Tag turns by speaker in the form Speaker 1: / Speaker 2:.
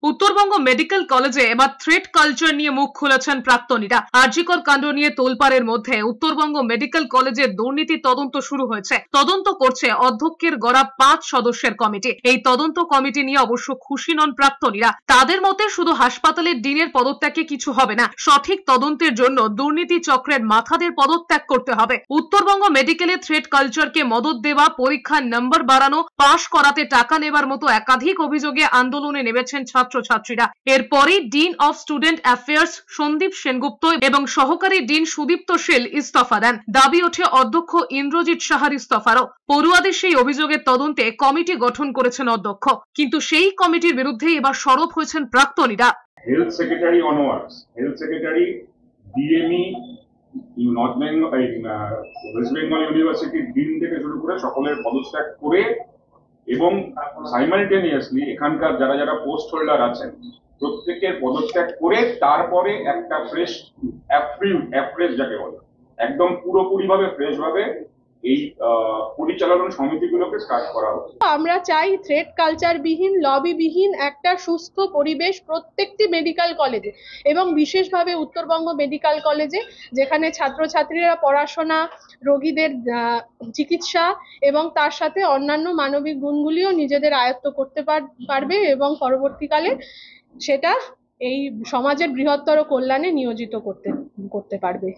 Speaker 1: Uttarbanga medical কলেজে এবার threat culture নিয়ে মুখ খুলেছেন প্রাক্তনীরা। আরজিকর কাণ্ড নিয়ে তোলপাড়ের মধ্যে উত্তরবঙ্গ মেডিকেল কলেজের দুর্নীতি তদন্ত শুরু হয়েছে। তদন্ত করছে অধ্যক্ষের গড়া 5 সদস্যের কমিটি। এই তদন্ত কমিটি নিয়ে অবশ্য খুশি নন প্রাক্তনীরা। তাদের মতে শুধু হাসপাতালের ডিনের পদত্যাগে কিছু হবে না, সঠিক তদন্তের জন্য দুর্নীতি চক্রের মাথাদের পদত্যাগ করতে হবে। উত্তরবঙ্গ মেডিকেলে থ্রেট কালচারকে মদত দেওয়া, পরীক্ষার নম্বর বাড়ানো, পাশ করাতে টাকা নেবার মতো একাধিক অভিযোগে আন্দোলনে নেমেছেন ছাত্রছাত্রীরা। এরপরই dean of student affairs Sandip Sengupta এবং সহকারী ডিন সুদীপ্ত শীল ইস্তফা দেন। দাবি ওঠে অধ্যক্ষ ইন্দ্রজিৎ সাহার ইস্তফারও। পড়ুয়াদের সেই অভিযোগের তদন্তে কমিটি গঠন করেছেন অধ্যক্ষ, কিন্তু সেই কমিটির বিরুদ্ধে এবার সরব হয়েছেন প্রাক্তনীরা।
Speaker 2: Health secretary onwards, health secretary, DME, north Bengal, West Bengal ইউনিভার্সিটির ডিন থেকে শুরু করে সকলের পদত্যাগ করে এবং সাইমালটেনিয়াসলি এখানকার যারা যারা পোস্ট হোল্ডার আছেন প্রত্যেকের পদত্যাগ করে তারপরে একটা ফ্রেশ অ্যাপ্রেস যাকে বলে একদম পুরোপুরি ভাবে ফ্রেশ ভাবে এই পরিচালনা সমিতিগুলোকে স্টার্ট করা হবে।
Speaker 3: আমরা চাই থ্রেট কালচার বিহীন, লবি বিহীন একটা সুস্থ পরিবেশ প্রত্যেকটি মেডিকেল কলেজে এবং বিশেষভাবে উত্তরবঙ্গ মেডিকেল কলেজে, যেখানে ছাত্রছাত্রীরা পড়াশোনা, রোগীদের চিকিৎসা এবং তার সাথে অন্যান্য মানবিক গুণগুলিও নিজেদের আয়ত্ত করতে পারবে এবং পরবর্তীকালে সেটা এই সমাজের বৃহত্তর কল্যাণে নিয়োজিত করতে পারবে।